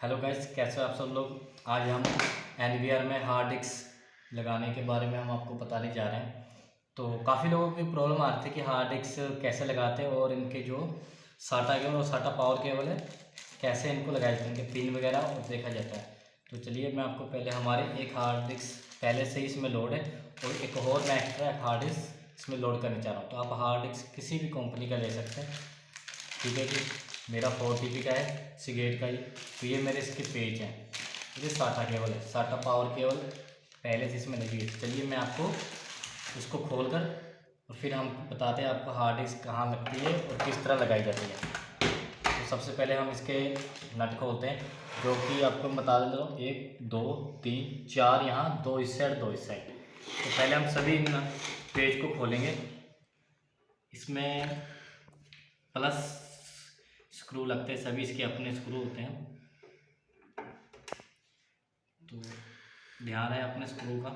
Hello guys, कैसे हो आप सब लोग। आज हम एनवीआर में हार्ड डिस्क लगाने के बारे में हम आपको बताने जा रहे हैं। तो काफ़ी लोगों की प्रॉब्लम आ रही थी कि हार्ड डिस्क कैसे लगाते हैं और इनके जो साटा केबल और साटा पावर केबल है कैसे इनको लगाए जाते हैं, इनके पिन वगैरह और देखा जाता है। तो चलिए मैं आपको पहले हमारे एक हार्ड डिस्क पहले से ही इसमें लोड है और एक और मैं एक्स्ट्रा एक हार्ड डिस्क इसमें लोड करने चाह रहा हूँ। तो आप हार्ड डिस्क किसी भी कंपनी का ले सकते हैं, ठीक है जी। मेरा 4 TB का है, सीगेट का ही। तो ये मेरे इसके पेज हैं, ये साटा केबल है, साटा पावर केबल पहले से इसमें लगी है। चलिए मैं आपको उसको खोल कर और फिर हम बताते हैं आपको हार्ड डिस्क कहाँ लगती है और किस तरह लगाई जाती है। तो सबसे पहले हम इसके नट खोलते हैं, जो कि आपको मैं बता देता हूँ। 1 2 3 4 यहाँ, 2 इस साइड 2 इस साइड। तो पहले हम सभी पेज को खोलेंगे। इसमें प्लस स्क्रू लगते हैं, सभी इसके अपने स्क्रू होते हैं, तो ध्यान है अपने स्क्रू का।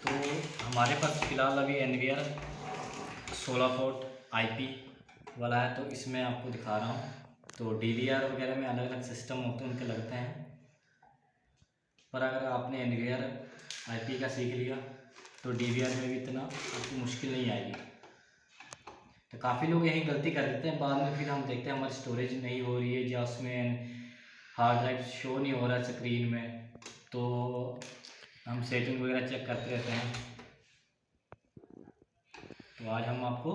तो हमारे पास फ़िलहाल अभी एनवीआर 16 पोर्ट IP वाला है, तो इसमें आपको दिखा रहा हूँ। तो DVR वगैरह में अलग अलग सिस्टम होते हैं, उनके लगते हैं। पर अगर आपने एनवीआर IP का सीख लिया तो DVR में भी इतना आपको मुश्किल नहीं आएगी। तो काफ़ी लोग यही गलती कर देते हैं, बाद में फिर हम देखते हैं हमारी स्टोरेज नहीं हो रही है या उसमें हार्ड ड्राइव शो नहीं हो रहा है स्क्रीन में, तो हम सेटिंग वगैरह चेक करते रहते हैं। तो आज हम आपको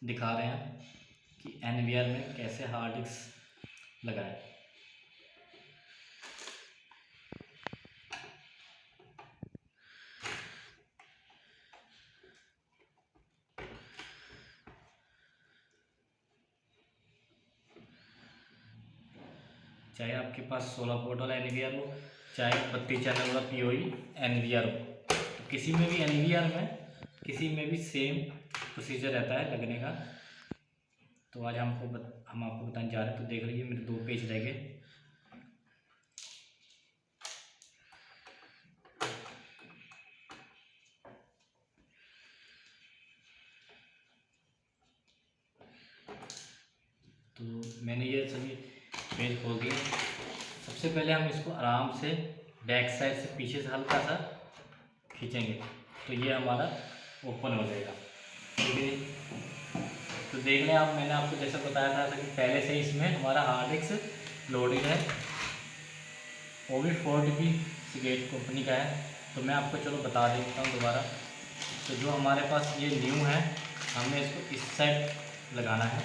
दिखा रहे हैं कि एनवीआर में कैसे हार्ड डिस्क लगाएं। चाहे आपके पास 16 पोर्ट वाला एनवीआर हो, चाहे 32 चैनल वाला POE एनवीआर हो, तो किसी में भी एनवीआर में किसी में भी सेम प्रोसीजर रहता है लगने का। तो आज हम आपको बताने जा रहे हैं। तो देख लीजिए मेरे 2 पेज रह गए। तो मैंने ये सभी पेज खोल दिए। सबसे पहले हम इसको आराम से बैक साइड से पीछे से हल्का सा खींचेंगे, तो ये हमारा ओपन हो जाएगा, ठीक है। तो देख लें आप, मैंने आपको जैसा बताया था कि पहले से ही इसमें हमारा हार्ड डिस्क लोडेड है, वो भी 4 TB सीगेट कंपनी का है। तो मैं आपको चलो बता देता हूँ दोबारा। तो जो हमारे पास ये न्यू है, हमने इसको इस साइड लगाना है।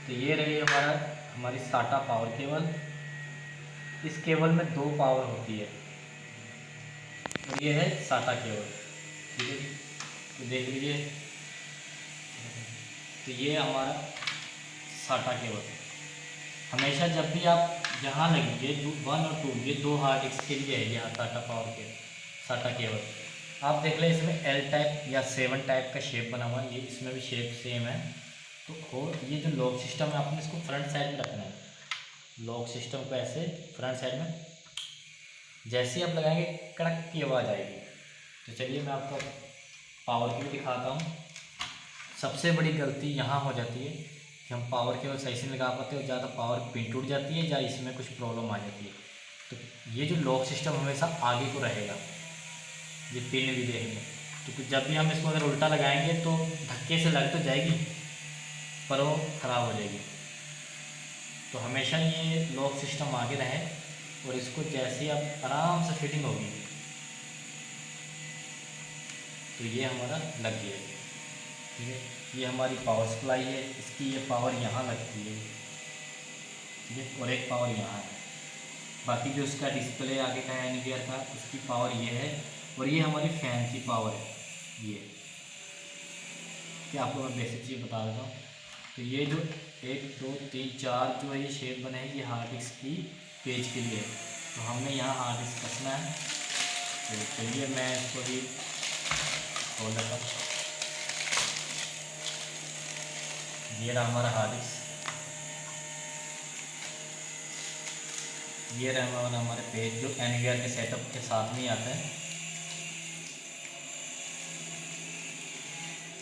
तो ये रही हमारी साटा पावर केबल। इस केबल में 2 पावर होती है और ये है साटा केबल, ठीक है जी। तो देख लीजिए, तो ये हमारा साटा केबल। हमेशा जब भी आप जहाँ लगेंगे 1 और 2, ये 2 हार्ड डिस्क के लिए है यहाँ साटा पावर के साटा केबल। आप देख लें इसमें L टाइप या 7 टाइप का शेप बना हुआ है, ये इसमें भी शेप सेम है। तो और ये जो लॉक सिस्टम है, आपने इसको फ्रंट साइड में रखना है। लॉक सिस्टम को ऐसे फ्रंट साइड में जैसे ही आप लगाएंगे कड़क की आवाज़ आएगी। तो चलिए मैं आपको पावर की भी दिखाता हूँ। सबसे बड़ी गलती यहाँ हो जाती है कि हम पावर केबल सही से नहीं लगा पाते और ज़्यादा पावर पिन टूट जाती है या इसमें कुछ प्रॉब्लम आ जाती है। तो ये जो लॉक सिस्टम हमेशा आगे को रहेगा, ये पिन भी देखेंगे। तो जब भी हम इसको अगर उल्टा लगाएंगे तो धक्के से लग तो जाएगी पर वो ख़राब हो जाएगी। तो हमेशा ये लॉक सिस्टम आगे रहे और इसको जैसे ही आप आराम से फिटिंग होगी तो ये हमारा लग गया, ठीक है। ये हमारी पावर सप्लाई है, इसकी ये पावर यहाँ लगती है, ठीक है, और एक पावर यहाँ है। बाकी जो इसका डिस्प्ले आगे का है एनवीआर का, उसकी पावर ये है और ये हमारी फैन की पावर है। ये कि आपको मैं बेसिक चीज़ बता देता हूँ। तो ये जो 1 2 3 4 जो है ये शेप बने हैं, ये हार्ड डिस्क की पेज के लिए है। तो हमने यहाँ हार्ड डिस्क कसना है। तो चलिए मैं इसको भी खोल लेता हूँ। ये रहा हमारा हार्ड डिस्क, ये रहा हमारे पेज जो एनवीआर के सेटअप के साथ में ही आता है।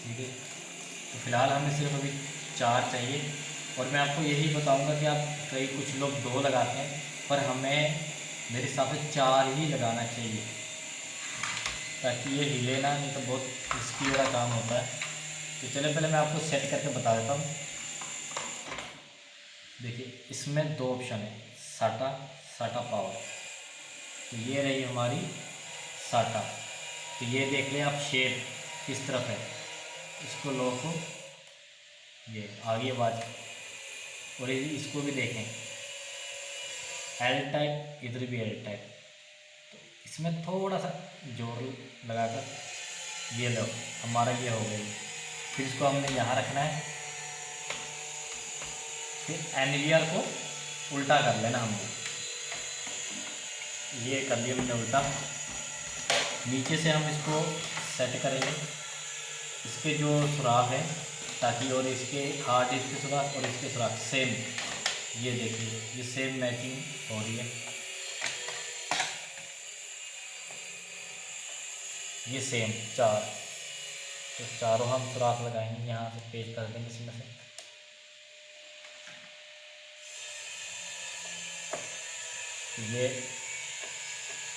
ठीक है। तो फिलहाल हमें सिर्फ अभी 4 चाहिए, और मैं आपको यही बताऊंगा कि आप कई कुछ लोग 2 लगाते हैं, पर हमें मेरे हिसाब से 4 ही लगाना चाहिए, ताकि ये हिले ना, नहीं तो बहुत रिस्की वाला काम होता है। तो चलिए पहले मैं आपको सेट करके बता देता हूँ। देखिए इसमें 2 ऑप्शन है, साटा, साटा पावर। तो ये रही हमारी साटा। तो ये देख लें आप शेप किस तरफ है, इसको लो को ये आगे आवाज़, और इसको भी देखें एल टाइप, इधर भी एल टाइप। तो इसमें थोड़ा सा जोर लगाकर ये लो, हमारा ये हो गई। फिर इसको हमने यहाँ रखना है, फिर एनवीआर को उल्टा कर लेना हमने। ये कर लिया मैंने उल्टा। नीचे से हम इसको सेट करेंगे, इसके जो सुराख है, ताकि और इसके हार्ड डिस्क के सुराख और इसके सुराख सेम, ये देखिए ये सेम मैचिंग हो रही है, ये सेम 4। तो चारों हम सुराख लगाएंगे, यहाँ से पेस्ट कर देंगे इसमें से। ये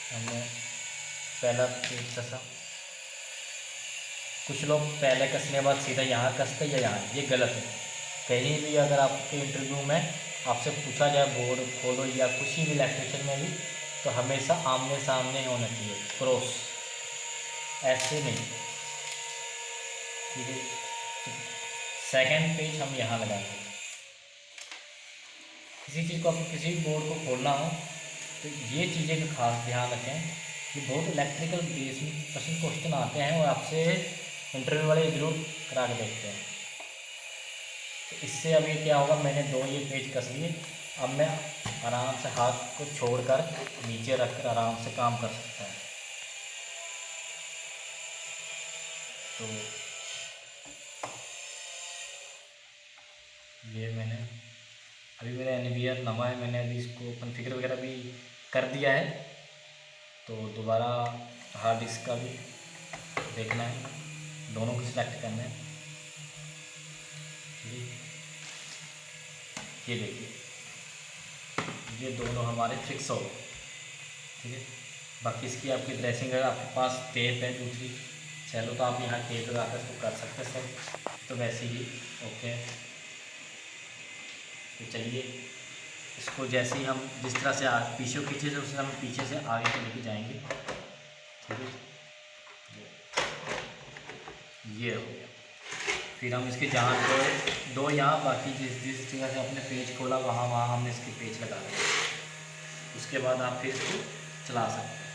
हमने पहला पेज कसा। कुछ लोग पहले कसने के बाद सीधा यहाँ कसते या यहाँ, ये गलत है। कहीं भी अगर आपके इंटरव्यू में आपसे पूछा जाए बोर्ड खोलो या किसी भी इलेक्ट्रिशियन में भी, तो हमेशा आमने सामने होना चाहिए, क्रॉस, ऐसे नहीं, ठीक है। सेकंड पेज हम यहाँ लगाएंगे। किसी चीज़ को आपको किसी भी बोर्ड को खोलना हो तो ये चीज़ें का खास ध्यान रखें कि बहुत इलेक्ट्रिकल बेस में क्वेश्चन आते हैं और आपसे इंटरव्यू वाले जरूर करा के देखते हैं। तो इससे अभी क्या होगा, मैंने 2 ये पेज कस लिए, अब मैं आराम से हाथ को छोड़कर नीचे रखकर आराम से काम कर सकता है। तो ये मैंने अभी मेरा एनवीआर नवा है, मैंने अभी इसको कॉन्फ़िगर वगैरह भी कर दिया है। तो दोबारा हार्ड डिस्क का भी देखना है, दोनों को सिलेक्ट करना है। ये देखिए ये दोनों हमारे फिक्स हो गए, ठीक है। बाकी इसकी आपकी ड्रेसिंग, अगर आपके पास टेप है दूसरी, चलो तो आप यहाँ टेप लगा कर इसको कर सकते हैं सर, तो वैसे ही ओके। तो चलिए इसको जैसे ही हम जिस तरह से पीछे खींचे से, उससे हम पीछे से आगे को लेके जाएंगे, ठीक है। ये हो गया। फिर हम इसके जहाँ दो यहाँ, बाकी जिस जगह से आपने पेज खोला वहाँ हमने इसके पेज लगा दिए। उसके बाद आप फिर इसको चला सकते हैं।